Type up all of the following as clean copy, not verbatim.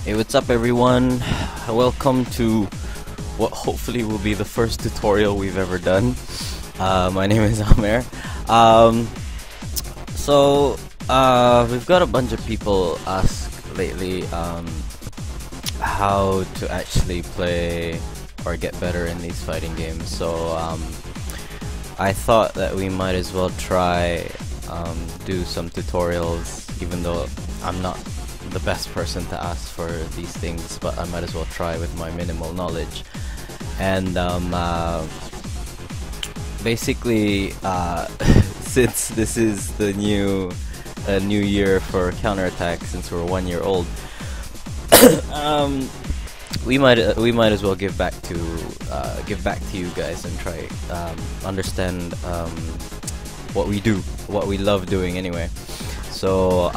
Hey, what's up everyone? Welcome to what hopefully will be the first tutorial we've ever done. My name is Amer. We've got a bunch of people ask lately how to actually play or get better in these fighting games. So I thought that we might as well try do some tutorials, even though I'm not the best person to ask for these things, but I might as well try with my minimal knowledge. And basically, since this is the new year for counterattack, since we're 1 year old, we might as well give back to you guys and try understand what we do, what we love doing anyway. So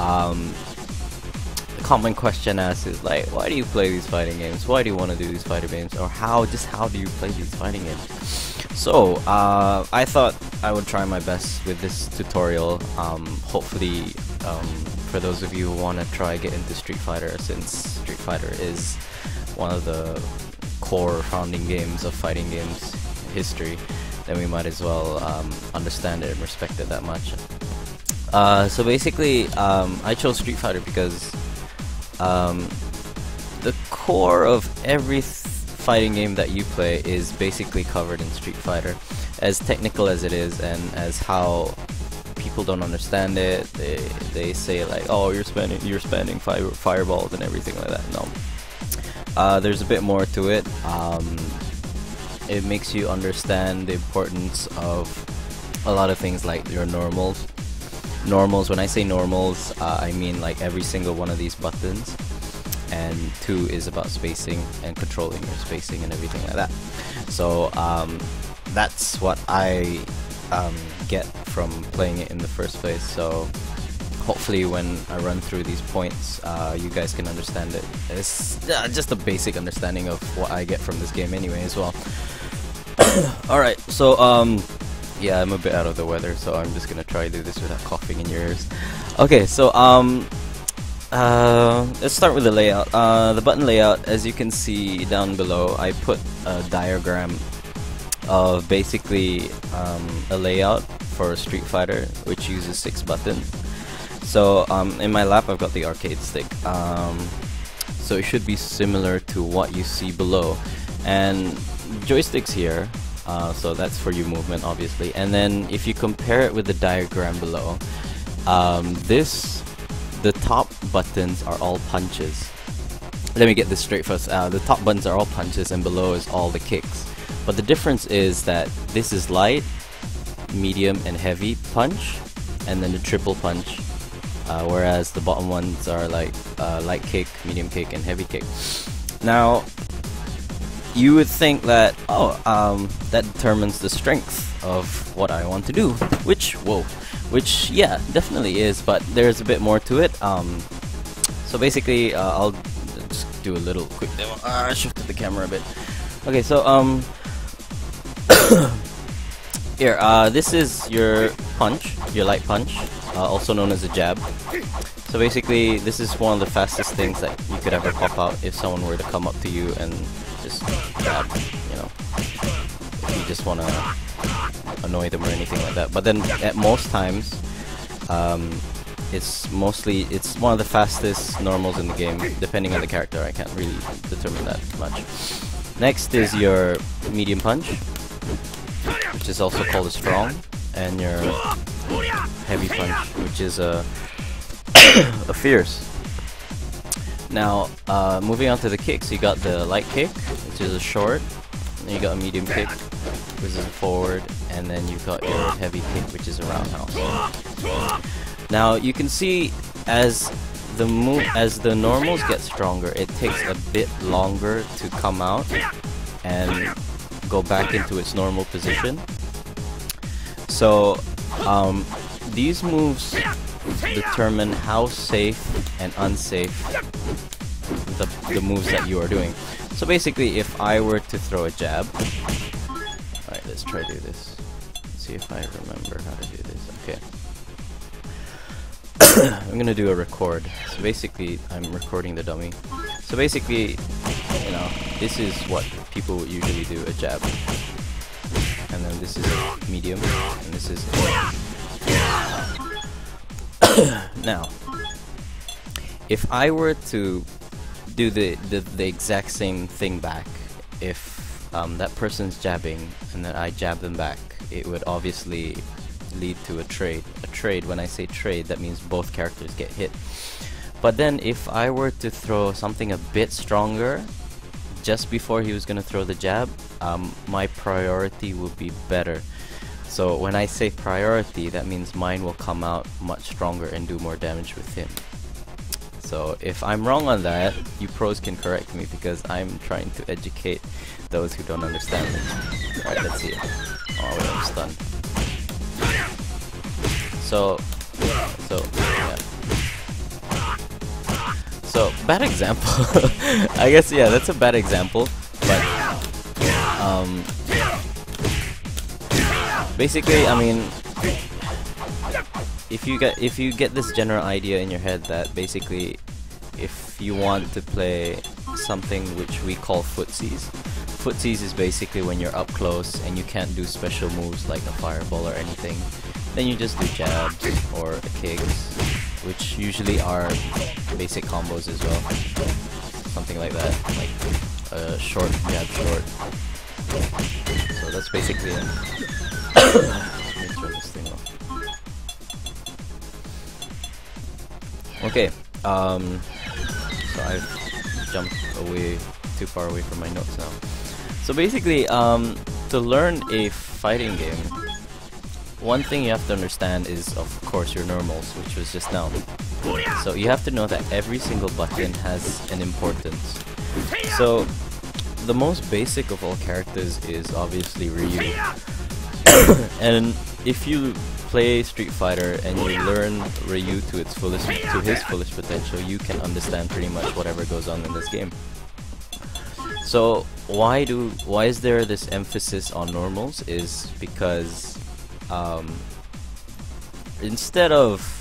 the common question asked is like, why do you play these fighting games? Why do you want to do these fighting games? Or how do you play these fighting games? So I thought I would try my best with this tutorial. Hopefully for those of you who want to try get into Street Fighter, since Street Fighter is one of the core founding games of fighting games history, then we might as well understand it and respect it that much. So basically, I chose Street Fighter because the core of every fighting game that you play is basically covered in Street Fighter. As technical as it is, and as how people don't understand it, they say like, oh, you're spamming fireballs and everything like that. No, there's a bit more to it. It makes you understand the importance of a lot of things, like your normals. When I say normals, I mean like every single one of these buttons, and 2 is about spacing and controlling your spacing and everything like that. So that's what I get from playing it in the first place. So hopefully when I run through these points, you guys can understand it. It's just a basic understanding of what I get from this game anyway as well. Alright, so yeah, I'm a bit out of the weather, so I'm just gonna try to do this without coughing in your ears. Okay, so let's start with the layout. The button layout, as you can see down below, I put a diagram of basically a layout for Street Fighter, which uses 6 buttons. So in my lap I've got the arcade stick, so it should be similar to what you see below, and joysticks here. So that's for your movement, obviously. And then if you compare it with the diagram below, the top buttons are all punches. Let me get this straight first. The top buttons are all punches, and below is all the kicks. But the difference is that this is light, medium, and heavy punch, and then the triple punch. Whereas the bottom ones are like light kick, medium kick, and heavy kick. Now, you would think that, that determines the strength of what I want to do, which yeah, definitely is, but there's a bit more to it. So basically, I'll just do a little quick demo. I shifted the camera a bit. Okay, so here, this is your punch, your light punch, also known as a jab. So basically, this is one of the fastest things that you could ever pop out if someone were to come up to you and just jab, you know, if you just want to annoy them or anything like that. But then at most times, it's one of the fastest normals in the game, depending on the character. I can't really determine that much. Next is your medium punch, which is also called a strong, and your heavy punch, which is a fierce. Now, moving on to the kicks, you got the light kick, which is a short, and you got a medium kick, which is a forward, and then you got your heavy kick, which is a roundhouse. Now, you can see as the normals get stronger, it takes a bit longer to come out and go back into its normal position. So, these moves determine how safe and unsafe the moves that you are doing. So basically, if I were to throw a jab, alright, let's try to do this. Let's see if I remember how to do this. Okay. I'm gonna do a record. So basically, I'm recording the dummy. So basically, you know, this is what people would usually do, a jab. And then this is a medium, and this is now, if I were to do the exact same thing back, if that person's jabbing and then I jab them back, it would obviously lead to a trade. A trade, when I say trade, that means both characters get hit. But then if I were to throw something a bit stronger just before he was gonna throw the jab, my priority would be better. So when I say priority, that means mine will come out much stronger and do more damage with him. So if I'm wrong on that, you pros can correct me, because I'm trying to educate those who don't understand me. Alright, let's see it. Oh wait, I'm stunned. So yeah. So, bad example. I guess, yeah, that's a bad example, but basically, I mean, if you get this general idea in your head that basically, if you want to play something which we call footsies. Footsies is basically when you're up close and you can't do special moves like a fireball or anything, then you just do jabs or kicks, which usually are basic combos as well. Something like that, like short, jab, short. So that's basically it. Let me turn this thing off. Okay, so I've jumped away too far away from my notes now. So basically, to learn a fighting game, one thing you have to understand is, of course, your normals, which was just now. So you have to know that every single button has an importance. So the most basic of all characters is obviously Ryu. And if you play Street Fighter and you learn Ryu to his fullest potential, you can understand pretty much whatever goes on in this game. So why is there this emphasis on normals? Is because instead of,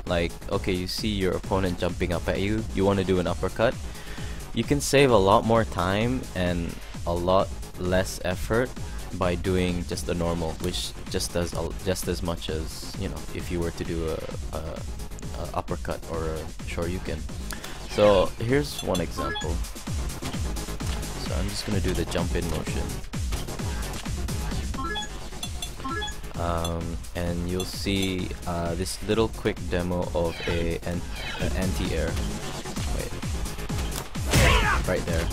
like, okay, you see your opponent jumping up at you, you want to do an uppercut, you can save a lot more time and a lot less effort by doing just a normal, which just does just as much as, you know, if you were to do a uppercut or a shoryuken. So here's one example. So I'm just gonna do the jump in motion. And you'll see this little quick demo of an anti-air. Wait, right there.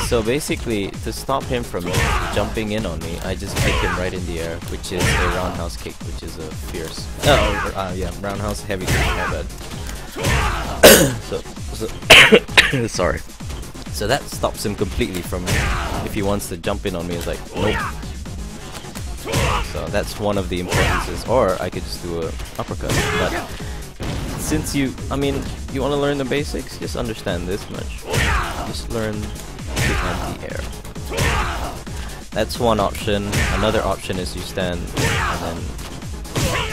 So basically, to stop him from jumping in on me, I just kick him right in the air, which is a roundhouse kick, which is a fierce. Yeah, roundhouse heavy kick. My bad. Sorry. So that stops him completely from, if he wants to jump in on me, it's like, nope. So that's one of the importances. Or I could just do a uppercut. But since you want to learn the basics, just understand this much. Just learn the anti-air. That's one option. Another option is you stand and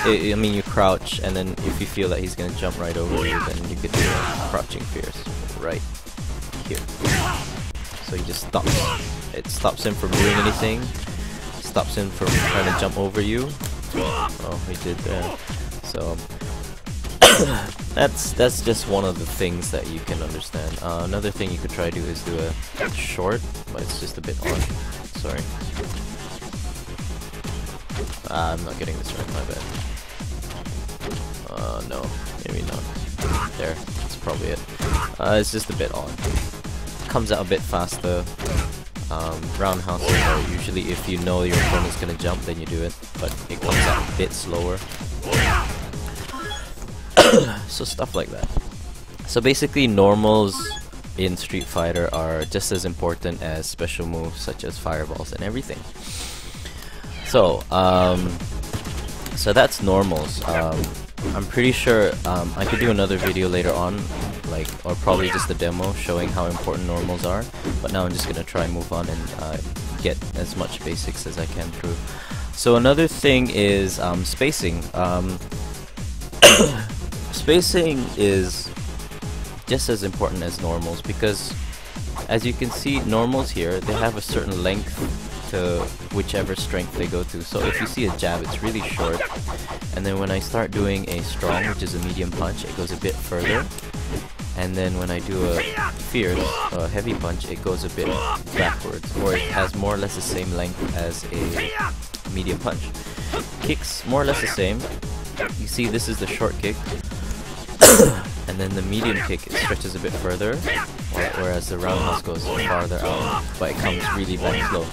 then, you crouch, and then if you feel that he's gonna jump right over you, then you could do a crouching fierce right here. So he just stops. It stops him from doing anything. Stops him from trying to jump over you. Oh, he did there. So that's just one of the things that you can understand. Another thing you could try to do is do a short, but it's just a bit odd. Sorry. I'm not getting this right, my bad. No, maybe not. There, that's probably it. It's just a bit odd. Comes out a bit faster. Roundhouses are usually, if you know your opponent's gonna jump, then you do it, but it comes out a bit slower. So stuff like that. So basically, normals in Street Fighter are just as important as special moves such as fireballs and everything. So so that's normals. I'm pretty sure I could do another video later on, like, or probably just a demo showing how important normals are, but now I'm just gonna try and move on and get as much basics as I can through. So another thing is spacing. Spacing is just as important as normals, because as you can see, normals here, they have a certain length to whichever strength they go to. So if you see a jab, it's really short, and then when I start doing a strong, which is a medium punch, it goes a bit further, and then when I do a fierce, a heavy punch, it goes a bit backwards, or it has more or less the same length as a medium punch. Kicks, more or less the same. You see, this is the short kick, and then the medium kick, it stretches a bit further, whereas the roundhouse goes farther out, but it comes really back slow.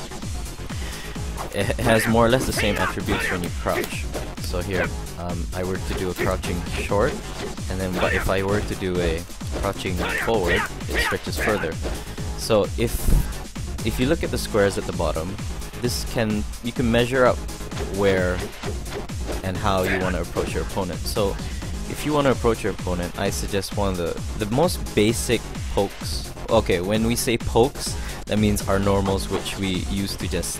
It has more or less the same attributes when you crouch. So here, I were to do a crouching short, and then but if I were to do a crouching forward, it stretches further. So if you look at the squares at the bottom, you can measure up where and how you want to approach your opponent. So if you want to approach your opponent, I suggest one of the most basic pokes. Okay, when we say pokes, that means our normals, which we use to just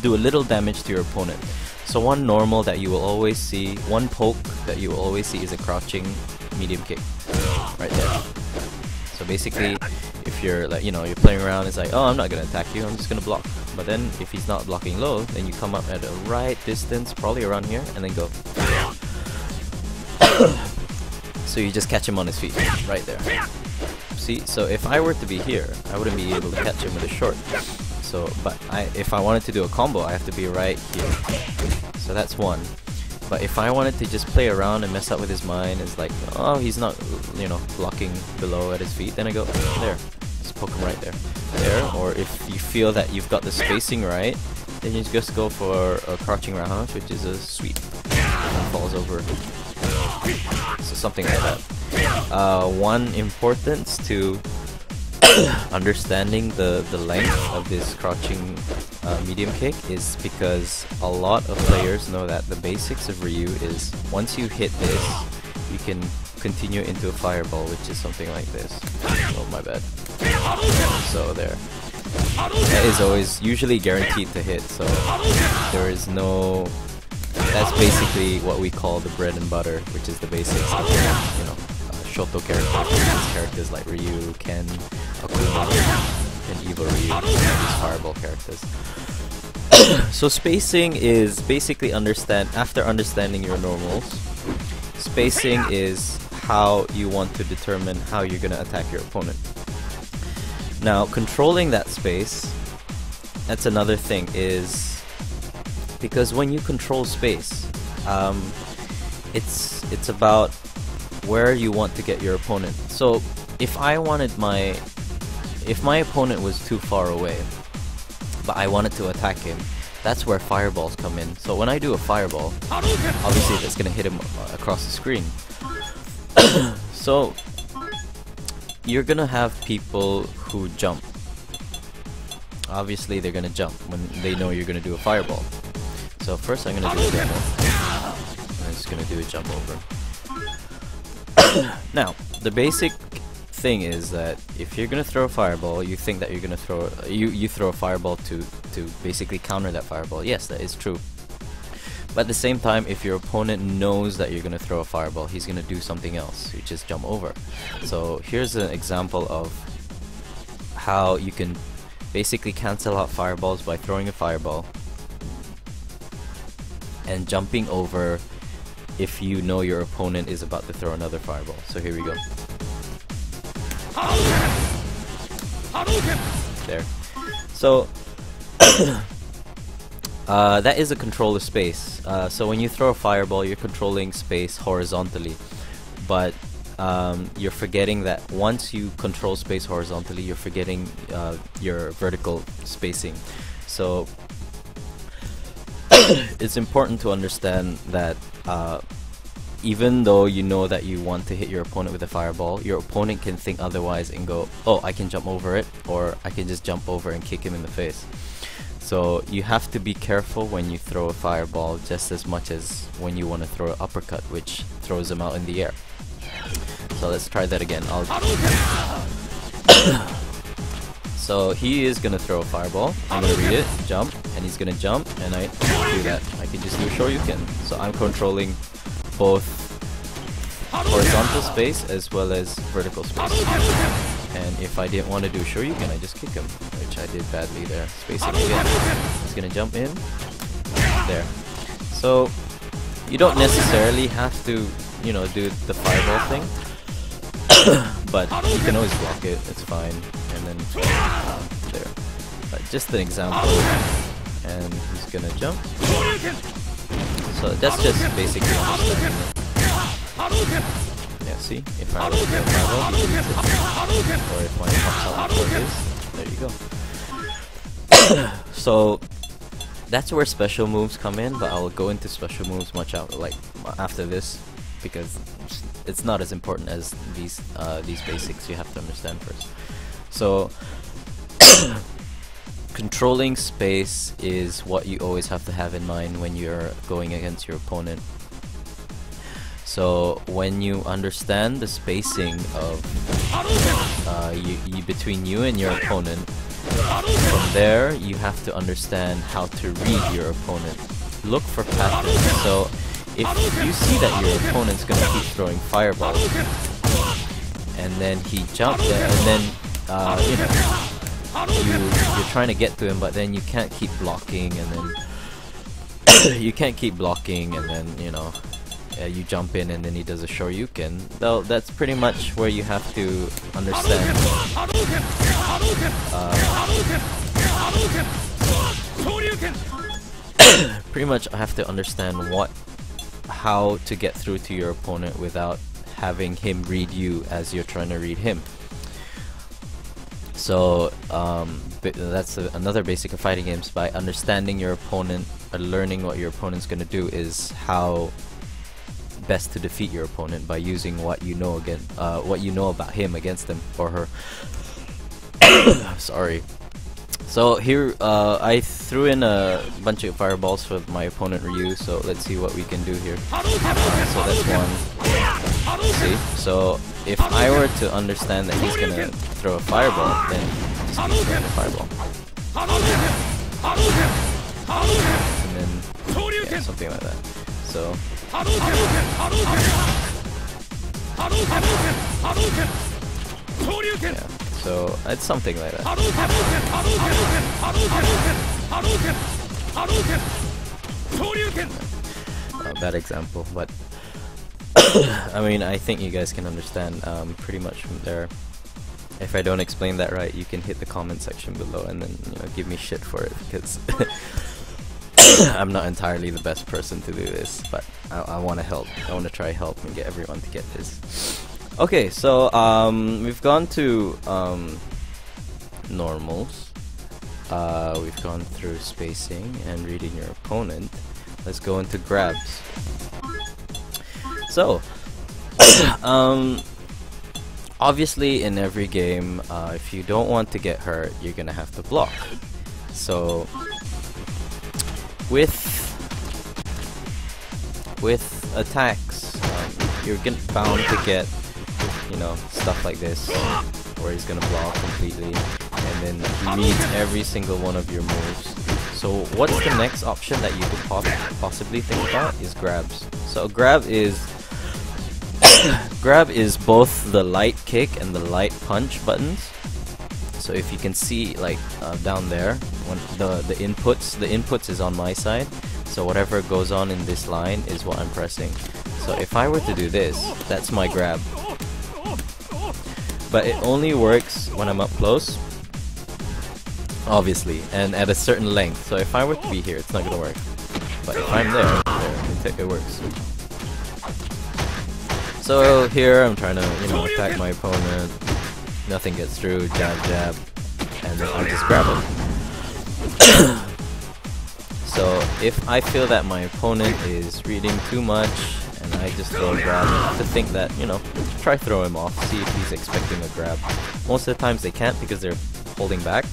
do a little damage to your opponent. So one normal that you will always see, one poke that you will always see, is a crouching medium kick, right there. So basically, if you're like, you're playing around, it's like, oh, I'm not gonna attack you, I'm just gonna block. But then if he's not blocking low, then you come up at a right distance, probably around here, and then go. So you just catch him on his feet, right there. See, so if I were to be here, I wouldn't be able to catch him with a short. So, but if I wanted to do a combo, I have to be right here. So that's one. But if I wanted to just play around and mess up with his mind, it's like, oh, he's not, blocking below at his feet, then I go there. Just poke him right there. There, or if you feel that you've got the spacing right, then you just go for a crouching roundhouse, which is a sweep. And falls over. So something like that. One importance to understanding the length of this crouching medium kick is because a lot of players know that the basics of Ryu is once you hit this, you can continue into a fireball, which is something like this. Oh, my bad. So there. That is always usually guaranteed to hit, so there is no... That's basically what we call the bread and butter, which is the basics of, Shoto characters, characters like Ryu, Ken, Akuma, and Evil Ryu, these fireball characters. So spacing is basically after understanding your normals, spacing is how you want to determine how you're going to attack your opponent. Now, controlling that space, that's another thing, is because when you control space, it's about where you want to get your opponent. So if my opponent was too far away, but I wanted to attack him, that's where fireballs come in. So when I do a fireball, obviously that's gonna hit him across the screen. So you're gonna have people who jump. Obviously they're gonna jump when they know you're gonna do a fireball. So first I'm gonna do a demo. I'm just gonna do a jump over. Now, the basic thing is that if you're gonna throw a fireball, you think that you're gonna throw you throw a fireball to basically counter that fireball. Yes, that is true. But at the same time, if your opponent knows that you're gonna throw a fireball, he's gonna do something else, which is jump over. So here's an example of how you can basically cancel out fireballs by throwing a fireball and jumping over if you know your opponent is about to throw another fireball. So here we go. There. So that is a control of space. So when you throw a fireball, you're controlling space horizontally, but you're forgetting that once you control space horizontally, you're forgetting your vertical spacing. So it's important to understand that even though you know that you want to hit your opponent with a fireball, your opponent can think otherwise and go, oh, I can jump over it, or I can just jump over and kick him in the face. So you have to be careful when you throw a fireball just as much as when you want to throw an uppercut, which throws him out in the air. So let's try that again. So he is gonna throw a fireball. I'm gonna read it, jump, and he's gonna jump, and I do that. I can just do a Shoryuken. So I'm controlling both horizontal space as well as vertical space. And if I didn't want to do Shoryuken, I just kick him, which I did badly there. Spacing again. He's gonna jump in. There. So you don't necessarily have to, you know, do the fireball thing, but you can always block it. It's fine. And then there. But just an example. And he's gonna jump. So that's just basically understanding it. Yeah, see? If I roll the fireball, he hits it. Or if mine pops out before his, there you go. So that's where special moves come in, but I'll go into special moves much out like after this, because it's not as important as these basics. You have to understand first. So controlling space is what you always have to have in mind when you're going against your opponent. So when you understand the spacing of between you and your opponent, from there you have to understand how to read your opponent. Look for patterns. So if you see that your opponent's gonna keep throwing fireballs, and then he jumped there, and then you know, you're trying to get to him, but then you can't keep blocking, and then you can't keep blocking, and then, you know, you jump in and then he does a Shoryuken. Though that's pretty much where you have to understand pretty much I have to understand how to get through to your opponent without having him read you as you're trying to read him. So that's another basic of fighting games. By understanding your opponent or learning what your opponent's gonna do is how best to defeat your opponent, by using what you know about him against him or her. Sorry. So here I threw in a bunch of fireballs for my opponent Ryu, so let's see what we can do here. So that's one. See? So if I were to understand that he's gonna throw a fireball, then just keep throwing a fireball. And then, yeah, something like that. So yeah, so it's something like that. Bad example, but I mean, I think you guys can understand pretty much from there. If I don't explain that right, you can hit the comment section below and then, you know, give me shit for it, because I'm not entirely the best person to do this, but I want to help. I want to try help and get everyone to get this. Okay, so we've gone to normals. We've gone through spacing and reading your opponent. Let's go into grabs. So obviously in every game, if you don't want to get hurt, you're gonna have to block. So with attacks, you're bound to get, you know, stuff like this, where he's gonna block completely, and then he reads every single one of your moves. So what's the next option that you could possibly think about is grabs. So grab is both the light kick and the light punch buttons. So if you can see, like down there, when the inputs is on my side. So whatever goes on in this line is what I'm pressing. So if I were to do this, that's my grab. But it only works when I'm up close, obviously, and at a certain length. So if I were to be here, it's not gonna work. But if I'm there, it works. So here I'm trying to, you know, attack my opponent. Nothing gets through. Jab, jab, and then I just grab him. So if I feel that my opponent is reading too much, and I just throw a grab, I have to think that, you know, try throw him off, see if he's expecting a grab. Most of the times they can't because they're holding back.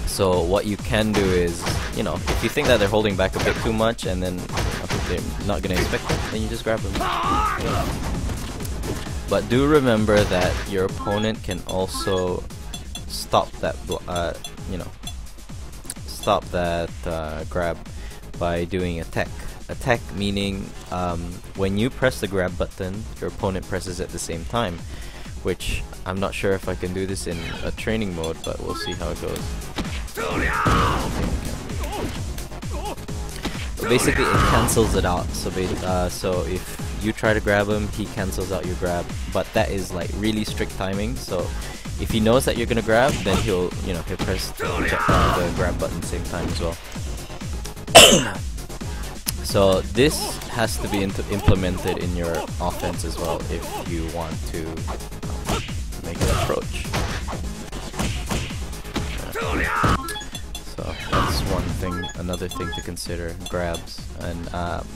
So what you can do is, you know, if you think that they're holding back a bit too much and then they're not gonna expect it, then you just grab them. But do remember that your opponent can also stop that, you know, stop that grab by doing a tech. attack meaning when you press the grab button, your opponent presses at the same time, which I'm not sure if I can do this in a training mode, but we'll see how it goes. Basically, it cancels it out. So if you try to grab him, he cancels out your grab. But that is like really strict timing. So if he knows that you're gonna grab, then he'll press the grab button at the same time as well. So this has to be implemented in your offense as well if you want to make an approach. So that's one thing. Another thing to consider: grabs. And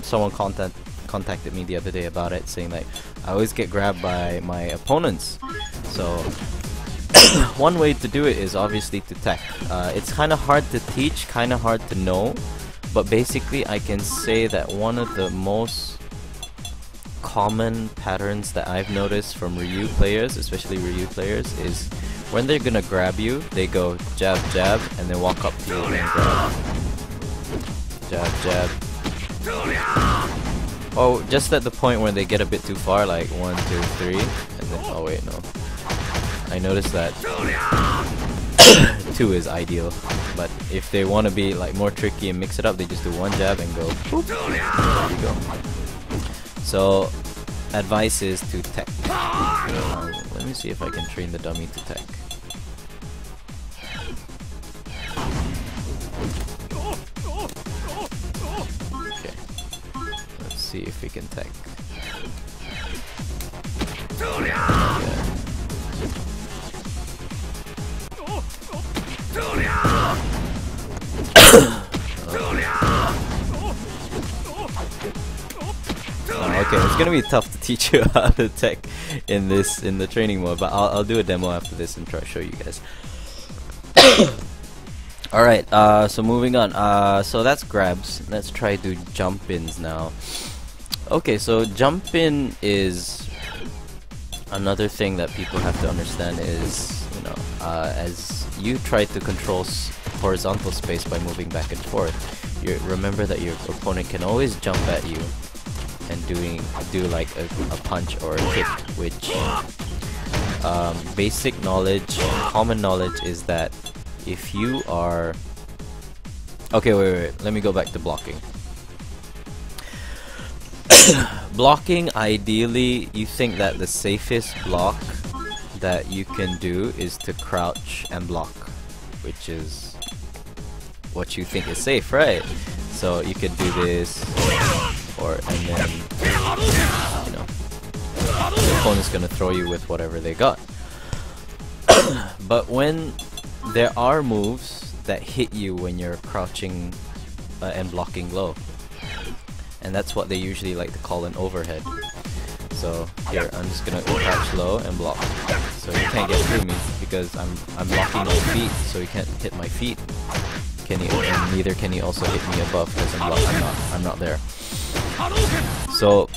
someone contacted me the other day about it, saying like, I always get grabbed by my opponents. So one way to do it is obviously to tech. It's kind of hard to teach, kind of hard to know. But basically, I can say that one of the most common patterns that I've noticed from Ryu players, especially Ryu players, is when they're gonna grab you, they go jab, jab, and then walk up to you and grab. Jab, jab. Oh, just at the point where they get a bit too far, like 1, 2, 3, and then, oh wait, no. I noticed that 2 is ideal. But if they want to be like more tricky and mix it up, they just do one jab and go boop. There you go. So advice is to tech. Let me see if I can train the dummy to tech. Okay. Let's see if we can tech. Okay, it's gonna be tough to teach you how to tech in the training mode, but I'll do a demo after this and try to show you guys. Alright, so moving on. So that's grabs. Let's try to jump ins now. Okay, so jump in is another thing that people have to understand is, as you try to control horizontal space by moving back and forth, remember that your opponent can always jump at you and do like a punch or a kick, which basic knowledge, common knowledge is that if you are... Okay, wait, let me go back to blocking. Blocking, ideally, you think that the safest block that you can do is to crouch and block, which is what you think is safe, right? So you could do this, and then, the opponent's gonna throw you with whatever they got. But when there are moves that hit you when you're crouching and blocking low, and that's what they usually like to call an overhead. So here, I'm just gonna crouch low and block. So you can't get through me because I'm blocking my feet, so you can't hit my feet. And neither can he also hit me above because I'm not there. So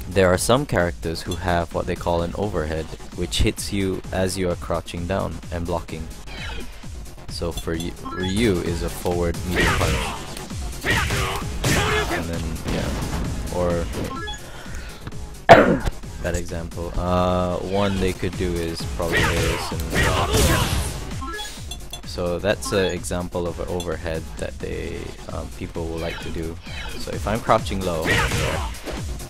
there are some characters who have what they call an overhead, which hits you as you are crouching down and blocking. So for Ryu is a forward medium punch. And then, yeah, or that example. One they could do is probably this, and so that's an example of an overhead that people will like to do. So if I'm crouching low,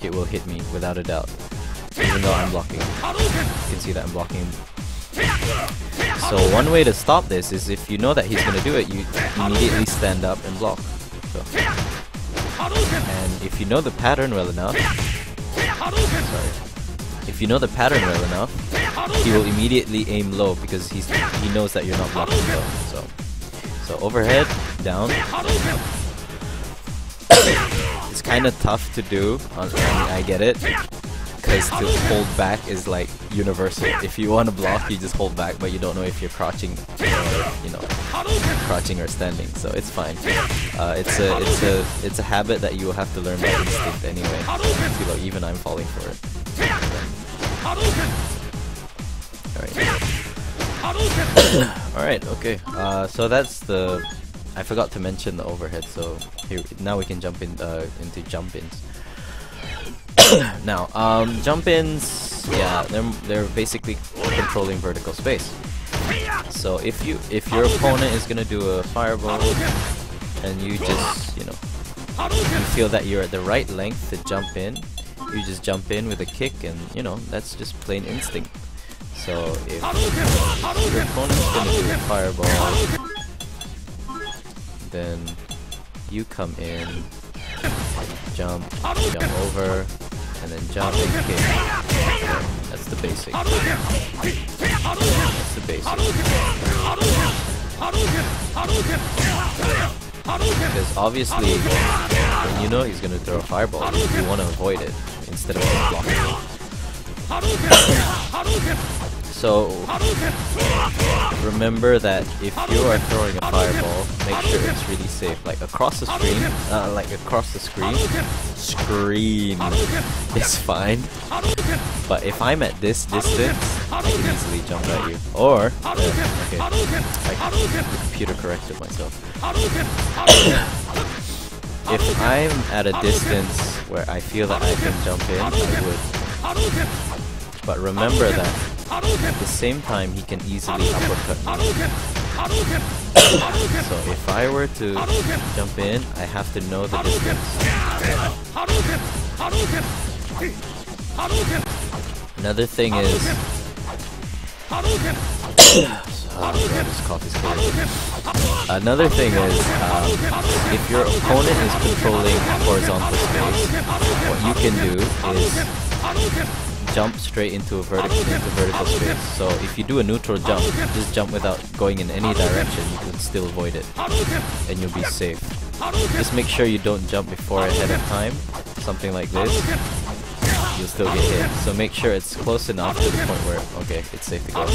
it will hit me without a doubt, even though I'm blocking. You can see that I'm blocking. So one way to stop this is if you know that he's gonna do it, you immediately stand up and block. So. And if you know the pattern well enough, if you know the pattern well enough, he will immediately aim low because he knows that you're not blocking low. So overhead, down. It's kind of tough to do. I get it, because to hold back is like universal. If you want to block, you just hold back, but you don't know if you're crouching or crouching or standing. So it's fine. It's a habit that you will have to learn by instinct anyway. So, even I'm falling for it. Alright. Alright, okay. So that's the I forgot to mention the overhead, so here now we can jump in into jump-ins. Now, jump-ins, yeah, they're basically controlling vertical space. So if your opponent is gonna do a fireball, and you just, you know, you feel that you're at the right length to jump in, you just jump in with a kick, and you know, that's just plain instinct. So if your opponent's gonna do a fireball, then you come in, jump over, and then jump and kick. That's the basic. That's the basic. Because obviously, when you know he's gonna throw a fireball, you want to avoid it instead of just blocking it. So remember that if you are throwing a fireball, make sure it's really safe. Like across the screen, screen is fine. But if I'm at this distance, I can easily jump at you. Or okay, the computer corrected myself. If I'm at a distance where I feel that I can jump in, I would. But remember that at the same time he can easily uppercut me. So if I were to jump in, I have to know the distance. Another thing is this coffee's crazy. Another thing is if your opponent is controlling horizontal space, what you can do is jump straight into vertical space. So if you do a neutral jump, just jump without going in any direction, you can still avoid it, and you'll be safe. Just make sure you don't jump before ahead of time, something like this. You'll still get hit. So make sure it's close enough to the point where, okay, it's safe to go.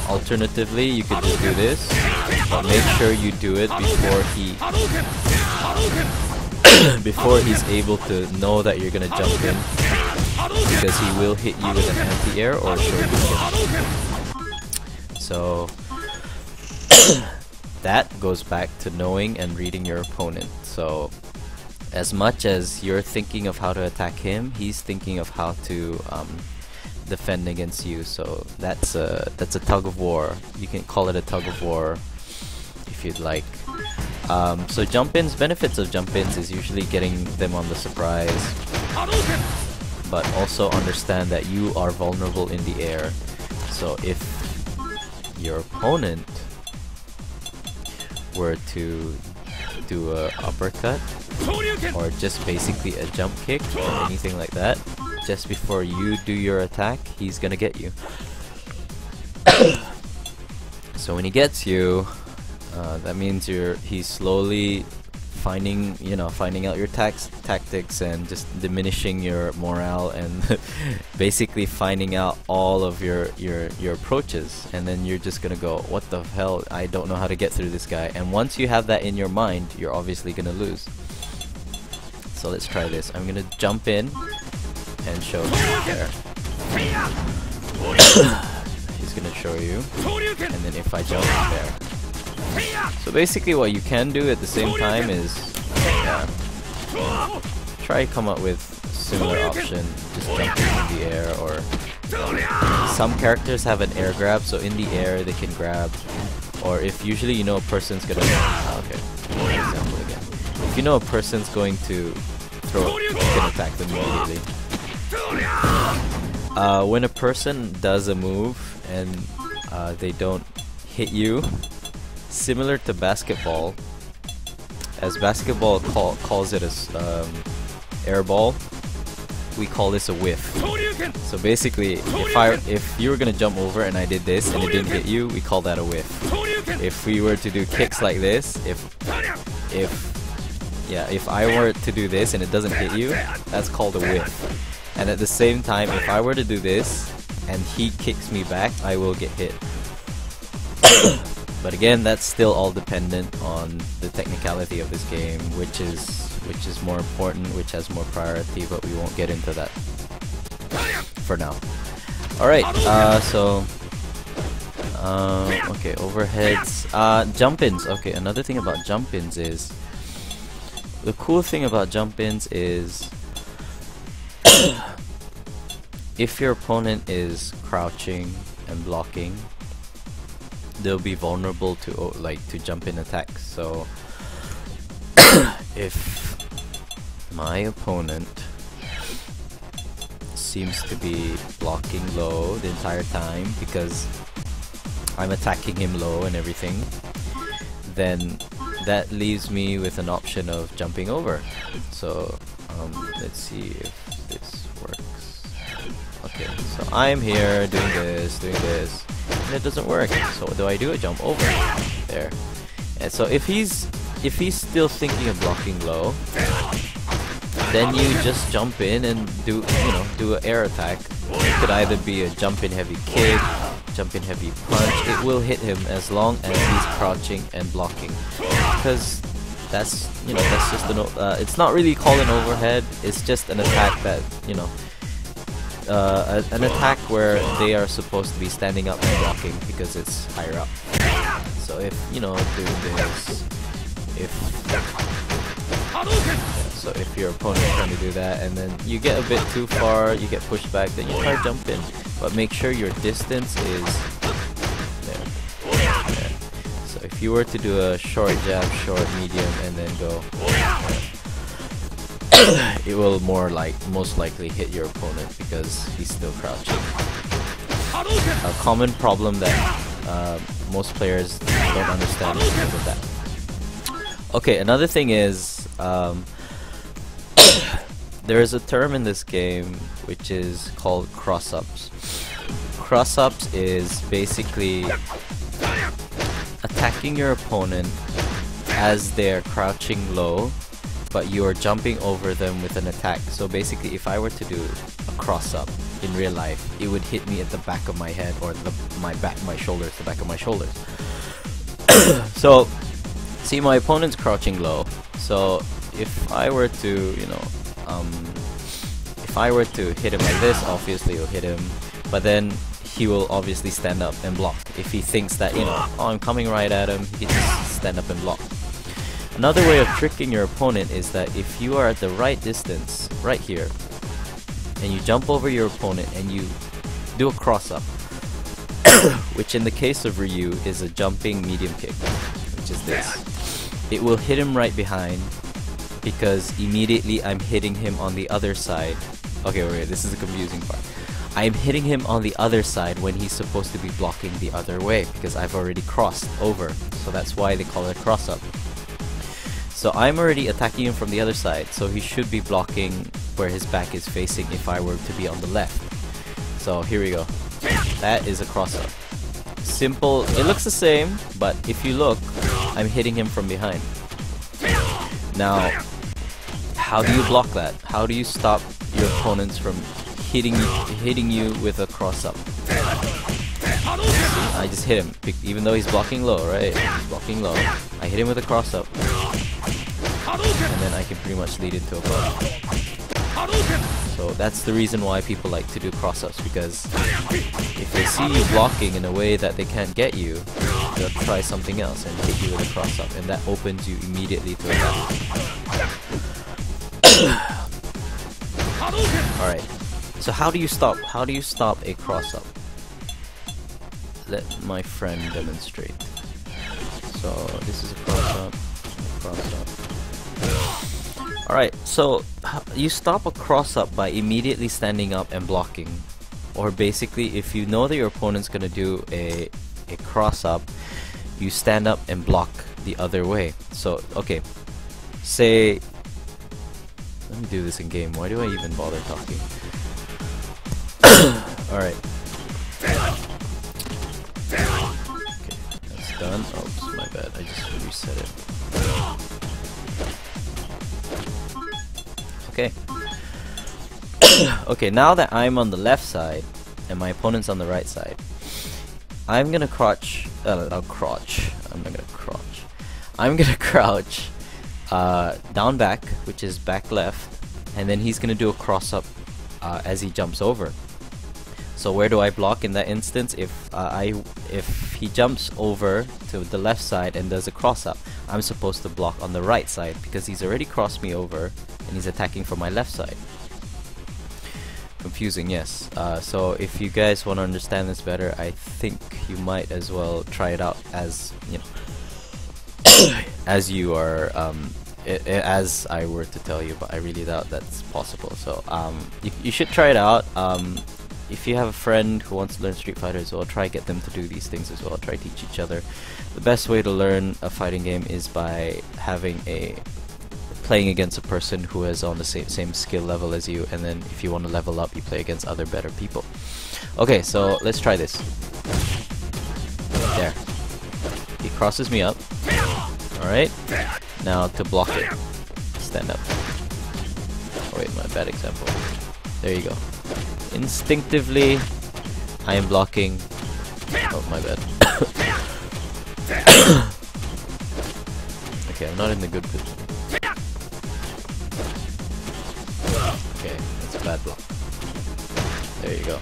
Alternatively, you could just do this, but make sure you do it before he's able to know that you're gonna jump in, because he will hit you with an anti-air or a short kick. So that goes back to knowing and reading your opponent. So as much as you're thinking of how to attack him, he's thinking of how to defend against you. So that's a tug of war. You can call it a tug of war if you'd like. So jump-ins, benefits of jump-ins is usually getting them on the surprise, but also understand that you are vulnerable in the air. So if your opponent were to do a uppercut or just basically a jump kick or anything like that, just before you do your attack, he's gonna get you. So when he gets you, that means he's slowly finding out your tactics and just diminishing your morale and basically finding out all of your approaches, and then you're just gonna go, what the hell, I don't know how to get through this guy. And once you have that in your mind, you're obviously gonna lose. So let's try this. I'm gonna jump in and show you there. He's gonna show you, and then if I jump there. So basically what you can do at the same time is try to come up with a similar option, just jumping in the air, or some characters have an air grab, so in the air they can grab, or if usually you know a person's gonna okay, example again. If you know a person's going to throw, you can attack them immediately. When a person does a move and they don't hit you, similar to basketball, as basketball calls it as air ball, we call this a whiff. So basically, if you were gonna jump over and I did this and it didn't hit you, we call that a whiff. If we were to do kicks like this, if I were to do this and it doesn't hit you, that's called a whiff. And at the same time, if I were to do this and he kicks me back, I will get hit. But again, that's still all dependent on the technicality of this game, which is more important, which has more priority, but we won't get into that for now. Alright, so Okay, overheads. Jump-ins. Okay, another thing about jump-ins is... The cool thing about jump-ins is... if your opponent is crouching and blocking, they'll be vulnerable to to jump-in attacks. So if my opponent seems to be blocking low the entire time because I'm attacking him low and everything, then that leaves me with an option of jumping over. So let's see if this works. Okay, so I'm here doing this, and it doesn't work. So what do? I jump over. There. And so if he's still thinking of blocking low, then you just jump in and do an air attack. It could either be a jump in heavy kick, jump in heavy punch. It will hit him as long as he's crouching and blocking, because that's just it's not really called an overhead. It's just an attack that an attack where they are supposed to be standing up and blocking because it's higher up. So if doing this, so if your opponent is trying to do that and then you get a bit too far, you get pushed back, then you try to jump in, but make sure your distance is there. So if you were to do a short jab, short, medium, and then go, it will most likely hit your opponent because he's still crouching. A common problem that most players don't understand because of that. Okay, another thing is there is a term in this game which is called cross-ups. Cross-ups is basically attacking your opponent as they're crouching low, but you are jumping over them with an attack. So basically, if I were to do a cross-up in real life, it would hit me at the back of my head or the back of my shoulders. So, see, my opponent's crouching low. So if I were to, if I were to hit him like this, obviously it'll hit him, but then he will obviously stand up and block. If he thinks that, oh, I'm coming right at him, he can just stand up and block. Another way of tricking your opponent is that if you are at the right distance, right here, and you jump over your opponent and you do a cross-up, which in the case of Ryu is a jumping medium kick, which is this. It will hit him right behind because immediately I'm hitting him on the other side. Okay, wait, this is the confusing part. I'm hitting him on the other side when he's supposed to be blocking the other way because I've already crossed over. So that's why they call it a cross-up. So I'm already attacking him from the other side, so he should be blocking where his back is facing if I were to be on the left. So here we go. That is a cross-up. Simple, it looks the same, but if you look, I'm hitting him from behind. Now, how do you block that? How do you stop your opponents from hitting you with a cross-up? I just hit him, even though he's blocking low, right? He's blocking low. I hit him with a cross-up, and then I can pretty much lead into a block. So that's the reason why people like to do cross-ups, because if they see you blocking in a way that they can't get you, they'll try something else and hit you with a cross-up, and that opens you immediately to attack. Alright, so how do you stop a cross-up? Let my friend demonstrate. So this is a cross-up, Alright, so you stop a cross-up by immediately standing up and blocking. Or basically, if you know that your opponent's gonna do a cross-up, you stand up and block the other way. So, okay, say... Let me do this in game. Why do I even bother talking? Alright. Okay, that's done. Oops, my bad. I just reset it. Okay. Okay, now that I'm on the left side and my opponent's on the right side, I'm gonna crouch. I'm not gonna crouch. I'm gonna crouch down back, which is back left, and then he's gonna do a cross up as he jumps over. So where do I block in that instance? If he jumps over to the left side and does a cross up, I'm supposed to block on the right side because he's already crossed me over and he's attacking from my left side. Confusing, yes. So if you guys want to understand this better, I think you might as well try it out as, you know, as you are, as I were to tell you, but I really doubt that's possible. So you should try it out. If you have a friend who wants to learn Street Fighter as well, try get them to do these things as well. Try teach each other. The best way to learn a fighting game is by playing against a person who is on the same skill level as you, and then if you want to level up, you play against other better people. Okay, so let's try this. There. He crosses me up. Alright. Now to block it. Stand up. Oh wait, my bad example. There you go. Instinctively, I am blocking. Oh, my bad. Okay, I'm not in the good position. Okay, that's a bad block. There you go.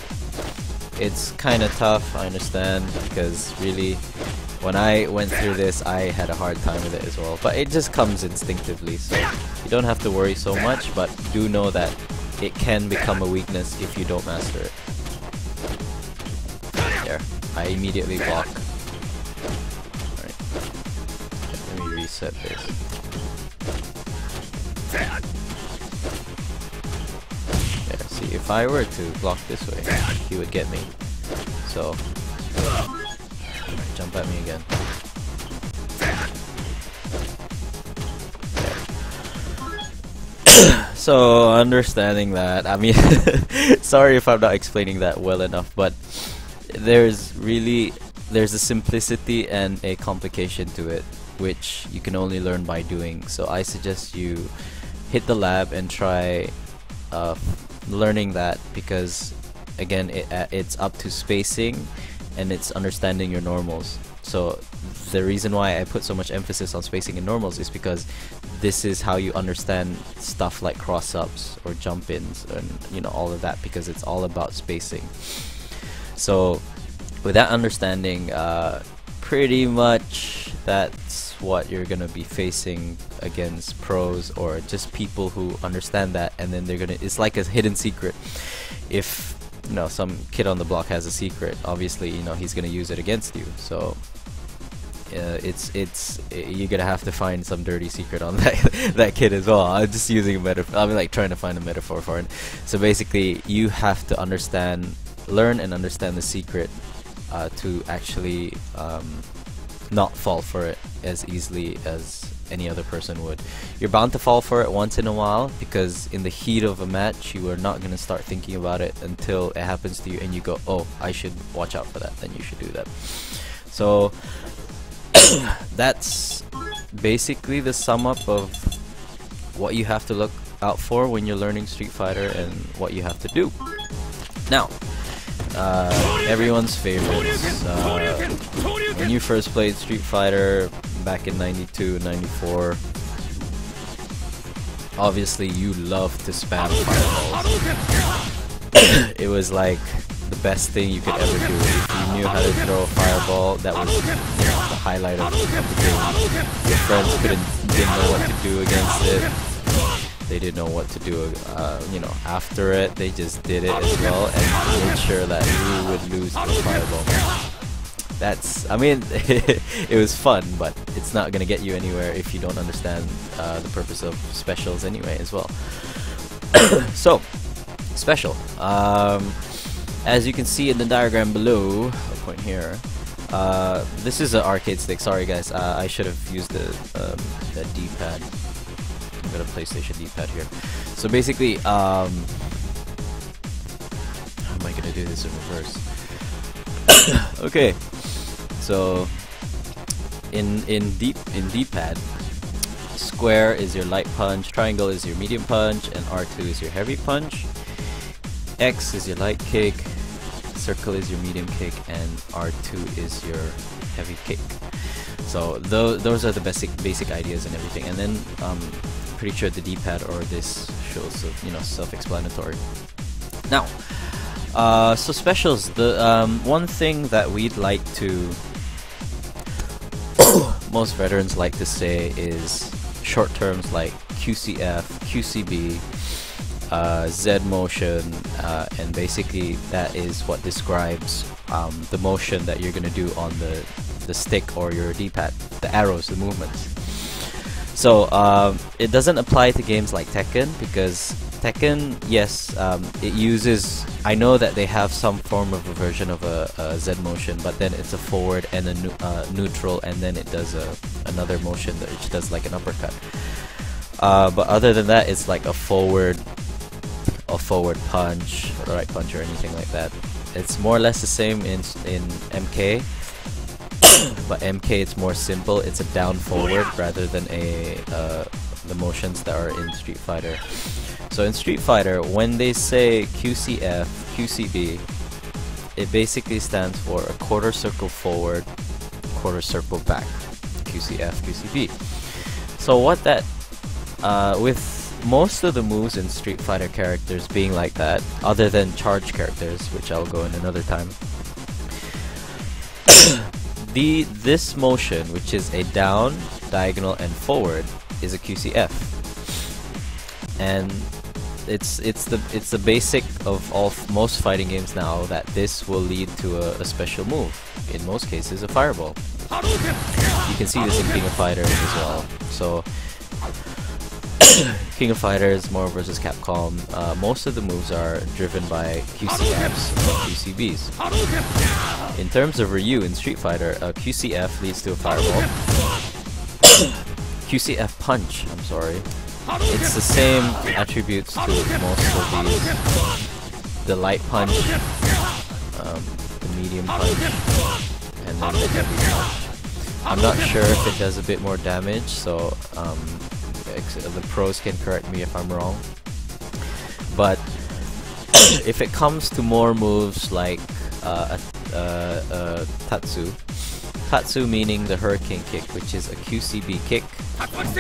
It's kind of tough, I understand, because really, when I went through this, I had a hard time with it as well. But it just comes instinctively, so you don't have to worry so much, but do know that it can become a weakness if you don't master it. There. I immediately block. Alright. Let me reset this. There, see, if I were to block this way, he would get me. So, jump at me again. So, understanding that, I mean, sorry if I'm not explaining that well enough, but there's a simplicity and a complication to it, which you can only learn by doing. So I suggest you hit the lab and try learning that, because again, it's up to spacing and it's understanding your normals. So the reason why I put so much emphasis on spacing and normals is because this is how you understand stuff like cross-ups or jump-ins and, you know, all of that, because it's all about spacing. So with that understanding, pretty much that's what you're gonna be facing against pros or just people who understand that, and then it's like a hidden secret. If, you know, some kid on the block has a secret, obviously, you know, he's gonna use it against you. So you're gonna have to find some dirty secret on that kid as well. I'm just using a metaphor. I'm like trying to find a metaphor for it. So basically, you have to learn and understand the secret to actually not fall for it as easily as any other person would. You're bound to fall for it once in a while, because in the heat of a match, you are not gonna start thinking about it until it happens to you, and you go, "Oh, I should watch out for that." Then you should do that. So that's basically the sum up of what you have to look out for when you're learning Street Fighter and what you have to do. Now, everyone's favorites. When you first played Street Fighter back in 92 and 94, obviously you loved to spam fireballs. It was like the best thing you could ever do. If you knew how to throw a fireball, that was, you know, the highlight of the game. Your friends didn't know what to do against it. They didn't know what to do, you know, after it. They just did it as well and made sure that you would lose to a fireball match. That's, I mean, it was fun, but it's not gonna get you anywhere if you don't understand the purpose of specials anyway as well. So, special. As you can see in the diagram below, I'll point here. This is an arcade stick. Sorry guys, I should have used the D-pad. I've got a PlayStation D-pad here. So basically, how am I gonna do this in reverse? Okay, so in D-pad, square is your light punch, triangle is your medium punch, and R2 is your heavy punch. X is your light kick, circle is your medium kick, and R2 is your heavy kick. So those are the basic ideas and everything. And then pretty sure the D-pad or this shows, you know, self-explanatory. Now, So specials, the one thing that we'd like to most veterans like to say is short terms like QCF, QCB, Z motion, and basically that is what describes the motion that you're gonna do on the stick or your D-pad, the arrows, the movements. So it doesn't apply to games like Tekken, because Tekken, yes, it uses, I know that they have some form of a version of a Z motion, but then it's a forward and a neutral, and then it does another motion which does like an uppercut. But other than that, it's like a forward punch, or right punch, or anything like that. It's more or less the same in MK, but MK it's more simple. It's a down forward rather than the motions that are in Street Fighter. So in Street Fighter, when they say QCF, QCB, it basically stands for a quarter circle forward, quarter circle back. QCF, QCB. So what that, with most of the moves in Street Fighter characters being like that, other than charge characters, which I'll go in another time, this motion, which is a down, diagonal, and forward, is a QCF, and it's the basic of most fighting games now, that this will lead to a special move. In most cases, a fireball. You can see this in King of Fighters as well. So King of Fighters, Marvel vs. Capcom, most of the moves are driven by QCFs or QCBs. In terms of Ryu in Street Fighter, QCF leads to a fireball. QCF punch, I'm sorry. It's the same attributes to most of these. The light punch, the medium punch, and then the heavy punch. I'm not sure if it does a bit more damage, so the pros can correct me if I'm wrong. But if it comes to more moves like Tatsu meaning the hurricane kick, which is a QCB kick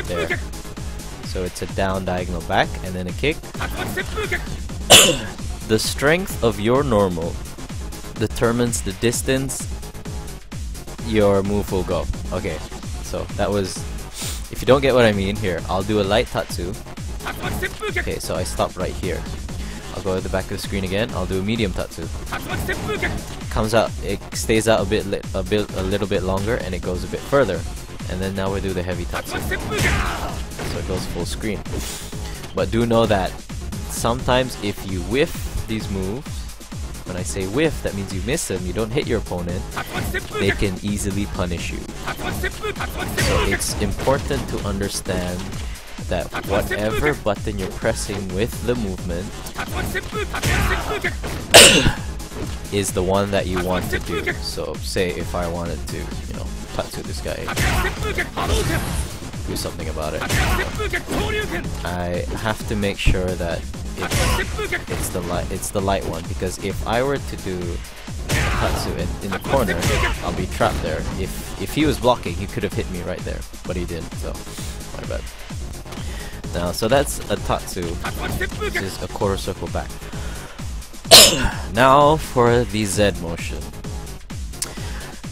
there. So it's a down, diagonal, back, and then a kick. The strength of your normal determines the distance your move will go. Okay, so that was, if you don't get what I mean, here, I'll do a light Tatsu. Okay, so I stop right here. I'll go to the back of the screen again, I'll do a medium Tatsu. Comes out, it stays out a little bit longer, and it goes a bit further. And then now we do the heavy Tatsu. So it goes full screen. But do know that sometimes if you whiff these moves, when I say whiff, that means you miss them, you don't hit your opponent, they can easily punish you. So it's important to understand that whatever button you're pressing with the movement is the one that you want to do. So say if I wanted to, you know, Tatsu this guy, do something about it, I have to make sure that it's the light one, because if I were to do Tatsu in the corner, I'll be trapped there. If he was blocking, he could have hit me right there, but he didn't, so my bad. Now, so that's a Tatsu, which is a quarter circle back. Now for the Z motion.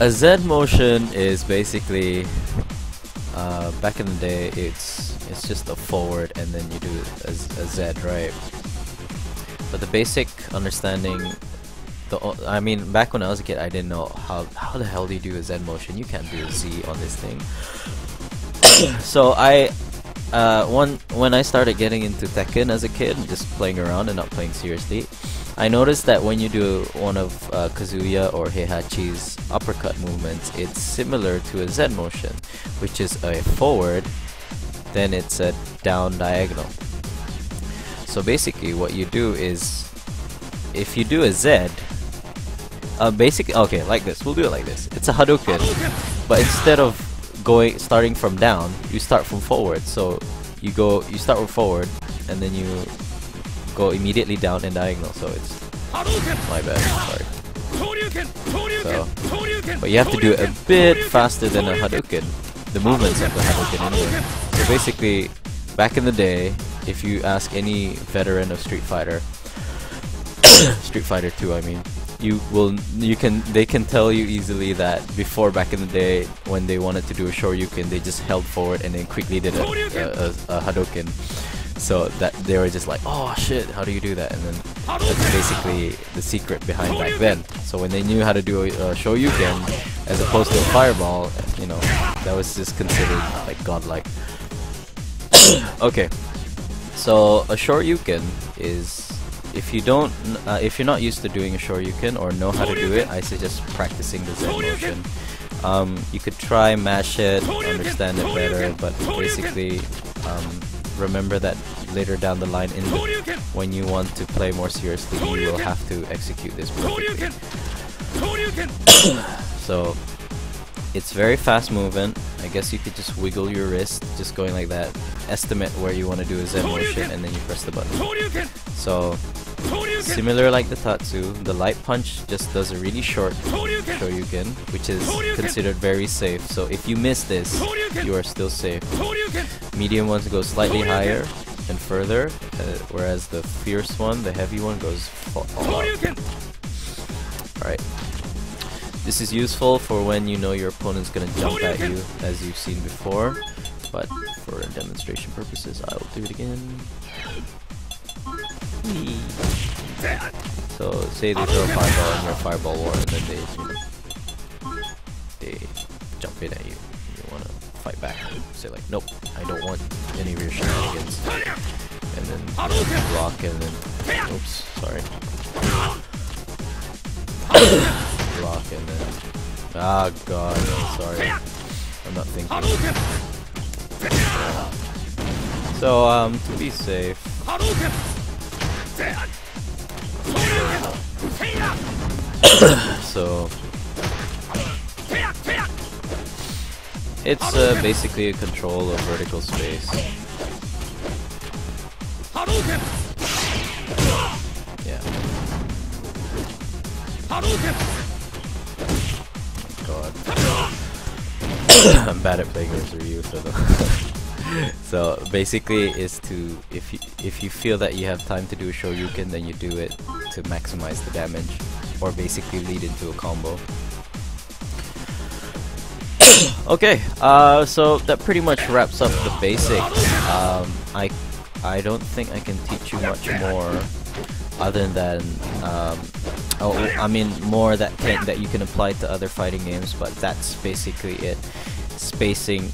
A Z motion is basically, back in the day, it's just a forward and then you do a Z, right? But the basic understanding, I mean, back when I was a kid, I didn't know how the hell do you do a Z motion? You can't do a Z on this thing. So when I started getting into Tekken as a kid, just playing around and not playing seriously, I noticed that when you do one of Kazuya or Heihachi's uppercut movements, it's similar to a Z motion, which is a forward, then it's a down diagonal. So basically what you do is, if you do a Z, basically, okay, like this, we'll do it like this. It's a Hadouken, but instead of starting from down, you start from forward. So you start with forward, and then you go immediately down and diagonal. So it's, my bad, sorry. So, but you have to do it a bit faster than a Hadouken, the movements of the Hadouken anyway. So basically, back in the day, if you ask any veteran of Street Fighter, Street Fighter 2, I mean. They can tell you easily that before, back in the day, when they wanted to do a Shoryuken, they just held forward and then quickly did a Hadouken. So that they were just like, oh shit, how do you do that? And then that's basically the secret behind back then. So when they knew how to do a Shoryuken as opposed to a fireball, you know, that was just considered like godlike. Okay, so a Shoryuken is, if you're not used to doing a Shoryuken or know how to do it, I suggest practicing the Zen motion. You could try mash it, understand it better, but basically remember that later down the line, when you want to play more seriously, you will have to execute this perfectly. So it's very fast movement. I guess you could just wiggle your wrist, just going like that, estimate where you want to do a Zen motion, and then you press the button. So similar like the Tatsu, the light punch just does a really short Shoryuken, which is considered very safe. So if you miss this, you are still safe. Medium ones go slightly higher and further, whereas the fierce one, the heavy one, goes all out. Alright. This is useful for when you know your opponent's gonna jump at you, as you've seen before, but for demonstration purposes, I'll do it again. So say they throw a fireball in your fireball war, and then they jump in at you. You wanna fight back. Say like, nope, I don't want any of your shenanigans. And then block, and then oops, sorry. Block, and then ah god, sorry. I'm not thinking. So to be safe. So it's basically a control of vertical space. Yeah. God. I'm bad at playing against Ryu, so basically is to, if you feel that you have time to do a Shoryuken, then you do it to maximize the damage, or basically lead into a combo. Okay, so that pretty much wraps up the basics. I don't think I can teach you much more, other than I mean more that you can apply to other fighting games, but that's basically it. Spacing,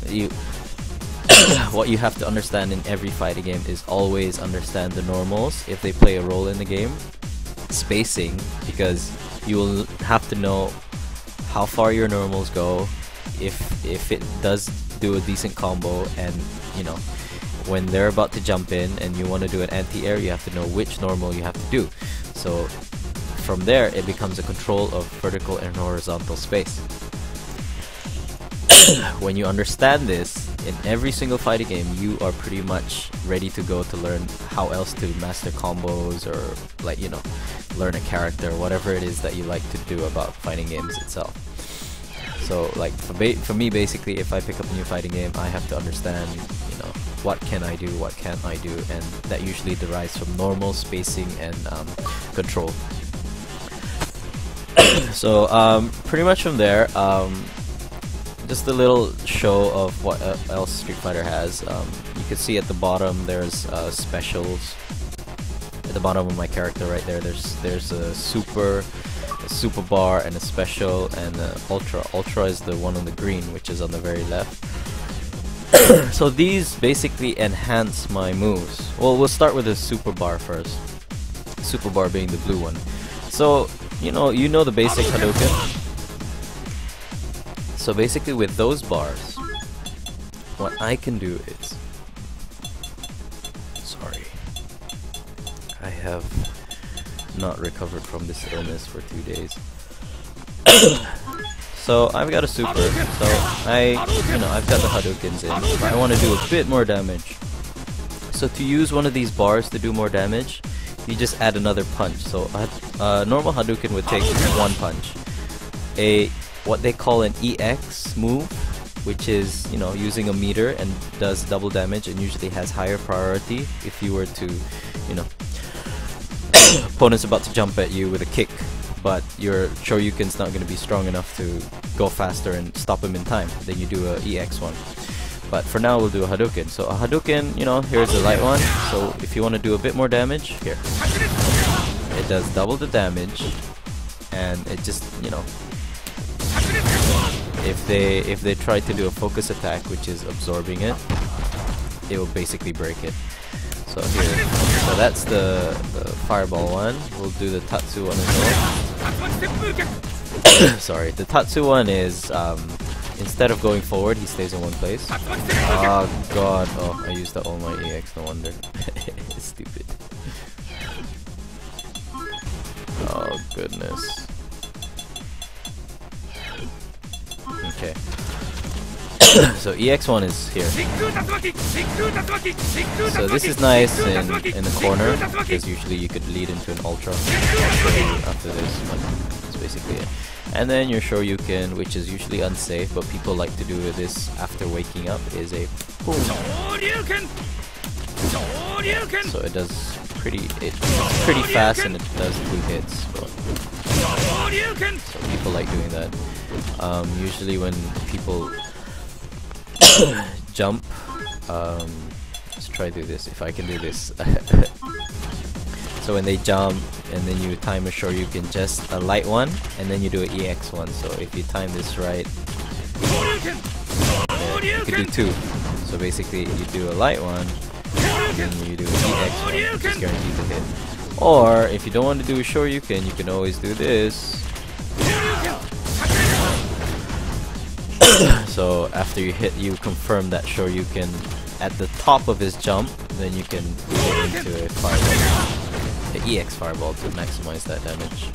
what you have to understand in every fighting game is always understand the normals if they play a role in the game. Spacing, because you will have to know how far your normals go, if it does do a decent combo, and you know when they're about to jump in and you want to do an anti-air, you have to know which normal you have to do. So from there it becomes a control of vertical and horizontal space. When you understand this, in every single fighting game you are pretty much ready to go to learn how else to master combos, or like, you know, learn a character, whatever it is that you like to do about fighting games itself. So like for me, basically, if I pick up a new fighting game, I have to understand, you know, what can I do, what can't I do, and that usually derives from normal, spacing, and control. So pretty much from there, just a little show of what else Street Fighter has. You can see at the bottom there's specials. At the bottom of my character right there, there's a super bar, and a special, and ultra. Ultra is the one on the green, which is on the very left. So these basically enhance my moves. Well, we'll start with the super bar first. Super bar being the blue one. So you know the basic Hadouken. So basically with those bars, what I can do is, sorry, I have not recovered from this illness for 2 days. So I've got a super, so I've got the Hadoukens in, but I want to do a bit more damage. So to use one of these bars to do more damage, you just add another punch. So a normal Hadouken would take one punch. What they call an EX move, which is, you know, using a meter and does double damage, and usually has higher priority if you were to, you know, opponent's about to jump at you with a kick, but your Shoryuken's not going to be strong enough to go faster and stop him in time. Then you do a EX one. But for now, we'll do a Hadouken. So a Hadouken, you know, here's the light one. So if you want to do a bit more damage, here. It does double the damage, and it just, you know, if they try to do a focus attack, which is absorbing it, it will basically break it. So here, so that's the fireball one. We'll do the Tatsu one as well. Sorry, the Tatsu one is instead of going forward, he stays in one place. Oh god, oh, I used the All Might EX, no wonder. Stupid. Oh goodness. Okay. So EX1 is here. So this is nice in the corner, because usually you could lead into an Ultra. I'll show you after this, but that's basically it. And then your Shoryuken, which is usually unsafe, but people like to do this after waking up, is a boom. So it does pretty fast, and it does 2 hits. But so people like doing that. Usually when people jump, let's try to do this, if I can do this. So when they jump, and then you time a Shoryuken, just a light one, and then you do an EX one. So if you time this right, you can do 2. So basically you do a light one, and then you do an EX one, which is guaranteed to hit. Or if you don't want to do a Shoryuken, you can always do this. So after you hit, you confirm that Shoryuken at the top of his jump, then you can get into a fireball, the EX fireball, to maximize that damage.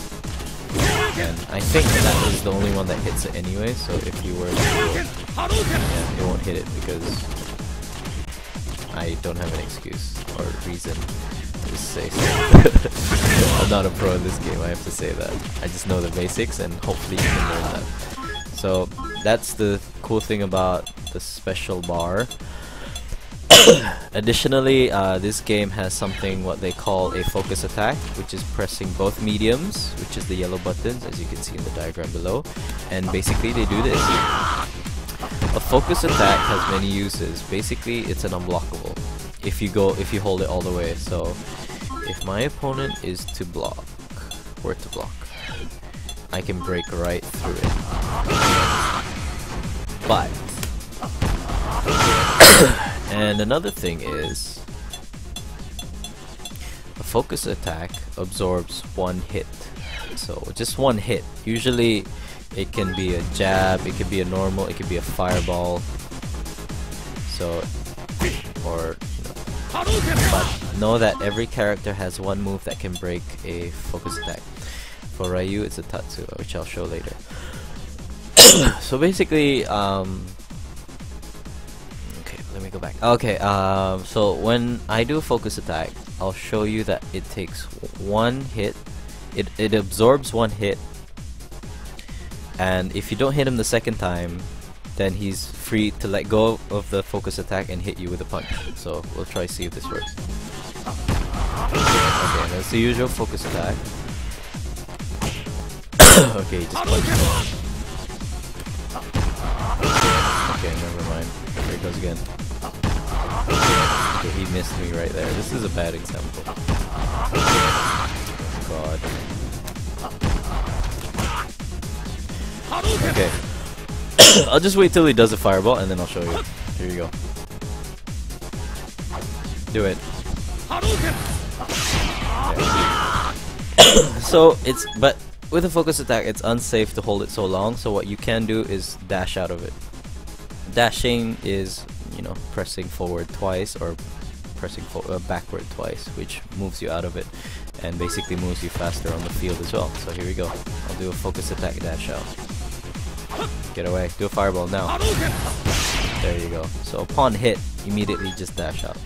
And I think that is the only one that hits it anyway, so if you were to do it, yeah, it won't hit it, because I don't have an excuse or reason to say so. I'm not a pro in this game, I have to say that. I just know the basics, and hopefully you can learn that. So that's the cool thing about the special bar. Additionally, this game has something what they call a focus attack, which is pressing both mediums, which is the yellow buttons, as you can see in the diagram below, and basically they do this. A focus attack has many uses. Basically, it's an unblockable if you hold it all the way. So if my opponent is to block, or to block, I can break right through it. But and another thing is, a focus attack absorbs 1 hit. So just 1 hit. Usually it can be a jab, it can be a normal, it can be a fireball. So, or, but know that every character has 1 move that can break a focus attack. For Ryu, it's a Tatsu, which I'll show later. So basically, okay, let me go back. Okay, so when I do a focus attack, I'll show you that it takes 1 hit. It absorbs 1 hit, and if you don't hit him the second time, then he's free to let go of the focus attack and hit you with a punch. So we'll try to see if this works. Okay, that's the usual focus attack. Okay, just punch him. Okay, never mind. Here it goes again. Okay, he missed me right there. This is a bad example. God. Okay. I'll just wait till he does a fireball, and then I'll show you. Here you go. Do it. Okay. So it's, but with a focus attack, it's unsafe to hold it so long. So what you can do is dash out of it. Dashing is, you know, pressing forward twice, or pressing backward twice, which moves you out of it and basically moves you faster on the field as well. So here we go. I'll do a focus attack dash out. Get away. Do a fireball now. There you go. So upon hit, immediately just dash out.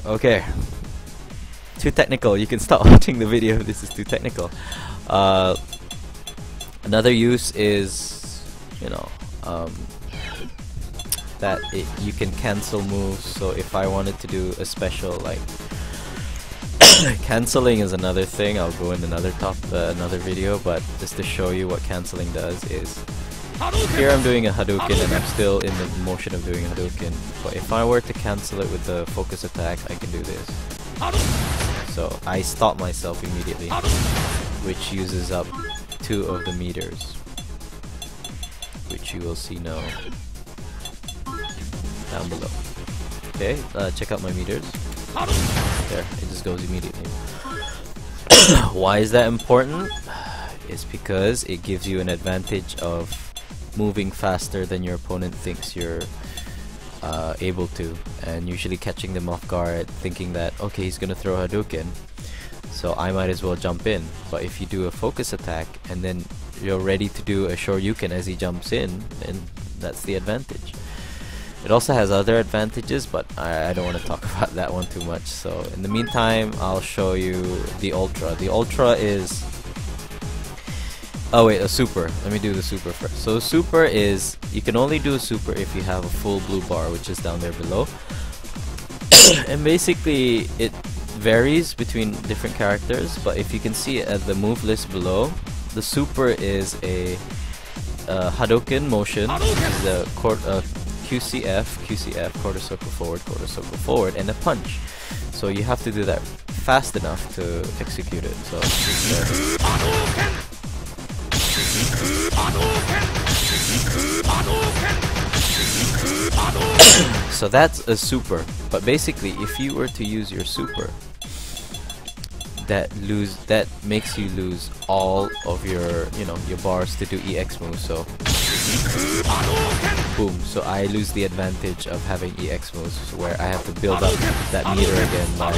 Okay. Too technical. You can stop watching the video if this is too technical. Another use is, you know, that you can cancel moves. So if I wanted to do a special, like, Canceling is another thing. I'll go in another video, but just to show you what canceling does is here I'm doing a Hadouken and I'm still in the motion of doing Hadouken. But if I were to cancel it with the focus attack, I can do this. So I stop myself immediately, which uses up 2 of the meters, which you will see now down below. Okay, check out my meters. There, it just goes immediately. Why is that important? It's because it gives you an advantage of moving faster than your opponent thinks you're able to, and usually catching them off guard, thinking that okay, he's gonna throw Hadouken, so I might as well jump in. But if you do a focus attack and then you're ready to do a Shoryuken as he jumps in, then that's the advantage. It also has other advantages, but I don't want to talk about that one too much. So in the meantime, I'll show you the Ultra. The Ultra is... oh wait, a Super. Let me do the Super first. So Super is... you can only do a Super if you have a full blue bar, which is down there below. And basically, it varies between different characters, but if you can see it at the move list below, the Super is a Hadouken motion, which is a QCF, quarter circle forward, and a punch. So you have to do that fast enough to execute it. So so that's a Super. But basically, if you were to use your Super, that makes you lose all of your your bars to do EX moves. So boom, so I lose the advantage of having EX moves, where I have to build up that meter again by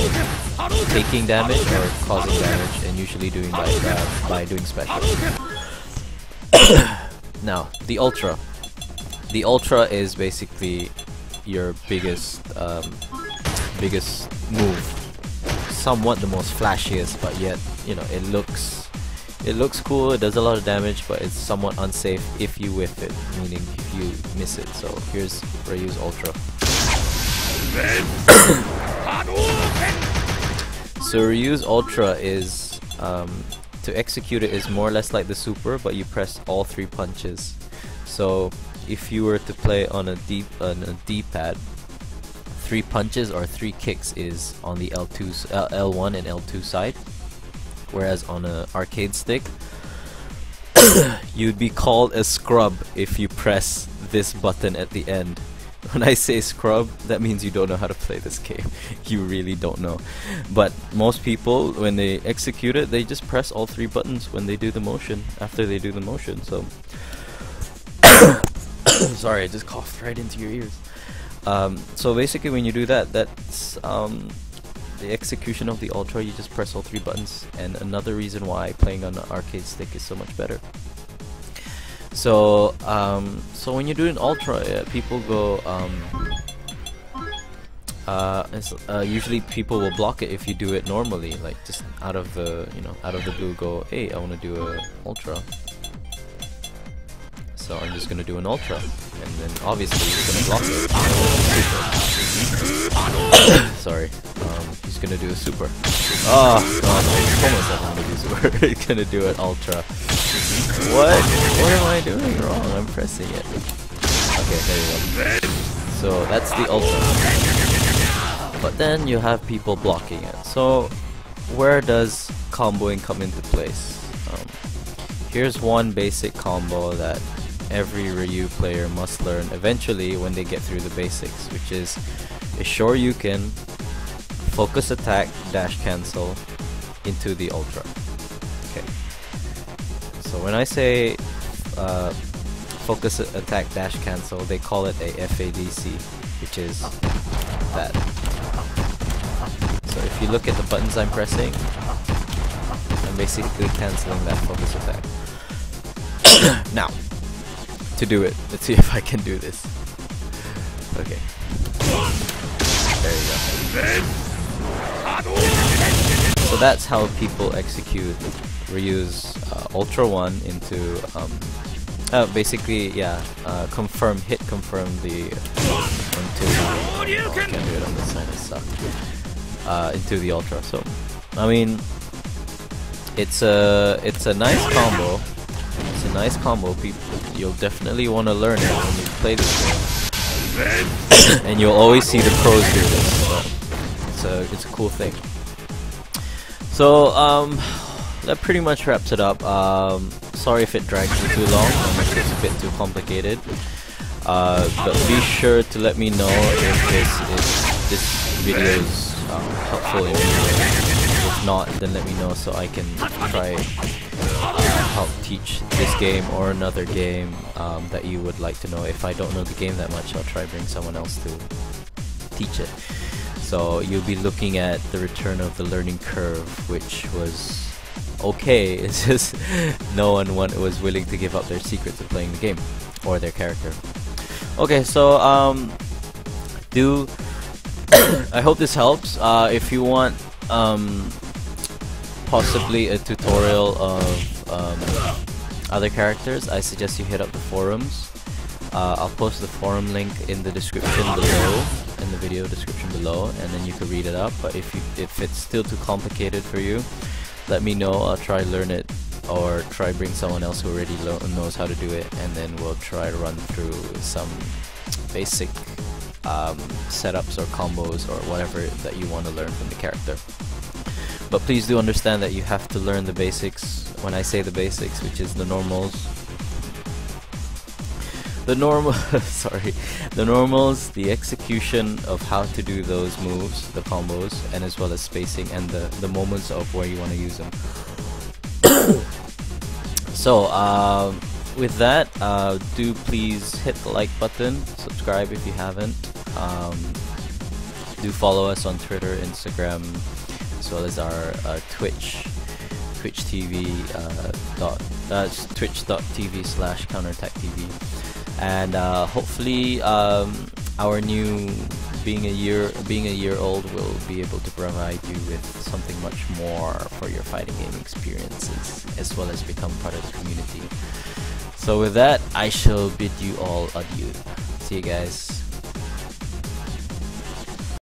taking damage or causing damage, and usually doing by doing special. Now, the Ultra. The Ultra is basically your biggest move. Somewhat the most flashiest, but yet, it looks cool, it does a lot of damage, but it's somewhat unsafe if you whiff it, meaning if you miss it. So here's Ryu's Ultra. So Ryu's Ultra is, to execute it is more or less like the Super, but you press all 3 punches. So if you were to play on a D-pad, 3 punches or 3 kicks is on the L1 and L2 side. Whereas on an arcade stick, you'd be called a scrub if you press this button at the end. When I say scrub, that means you don't know how to play this game. You really don't know. But most people, when they execute it, they just press all 3 buttons when they do the motion, after they do the motion. So sorry, I just coughed right into your ears. So basically when you do that, that's the execution of the Ultra. You just press all 3 buttons, and another reason why playing on an arcade stick is so much better. So so when you do an Ultra, people go usually people will block it if you do it normally, like just out of the blue go, hey, I want to do a Ultra. So I'm just gonna do an Ultra, and then obviously he's gonna block it. Sorry, he's gonna do a Super. Oh god, I told myself I'm gonna do Super. He's gonna do an Ultra. What am I doing wrong? I'm pressing it. Okay, there you go. So that's the Ultra. But then you have people blocking it. So where does comboing come into place? Here's one basic combo that every Ryu player must learn eventually when they get through the basics, which is a Shoryuken, focus attack, dash cancel into the Ultra. Okay. So when I say focus attack, dash cancel, they call it a FADC, which is that. So if you look at the buttons I'm pressing, I'm basically canceling that focus attack. Now, to do it, let's see if I can do this. Okay. There you go. So that's how people execute Ryu's Ultra 1 into basically, yeah, hit confirm the into oh, I can't do it on this side, it sucks. Into the Ultra. So I mean, it's a nice combo. It's a nice combo. You'll definitely want to learn it when you play this game, and you'll always see the pros do this. So it's a cool thing. So that pretty much wraps it up. Sorry if it drags you too long, or if it's a bit too complicated. But be sure to let me know if this video is helpful in any way. If not, then let me know so I can try help teach this game or another game that you would like to know. If I don't know the game that much, I'll try bring someone else to teach it. So you'll be looking at the return of the learning curve, which was okay. It's just no one was willing to give up their secrets of playing the game or their character. Okay, so I hope this helps. If you want possibly a tutorial of other characters, I suggest you hit up the forums. I'll post the forum link in the description below, in the video description below, and then you can read it up. But if it's still too complicated for you, let me know. I'll try learn it, or try bring someone else who already knows how to do it, and then we'll try to run through some basic setups or combos or whatever that you want to learn from the character. But please do understand that you have to learn the basics. When I say the basics, which is the normals, the execution of how to do those moves, the combos, and as well as spacing and the moments of where you want to use them. So with that, do please hit the like button, subscribe if you haven't, do follow us on Twitter, Instagram, as well as our Twitch TV twitch.tv/counterattacktv, and hopefully our new being a year old will be able to provide you with something much more for your fighting game experiences, as well as become part of the community. So with that, I shall bid you all adieu. See you guys.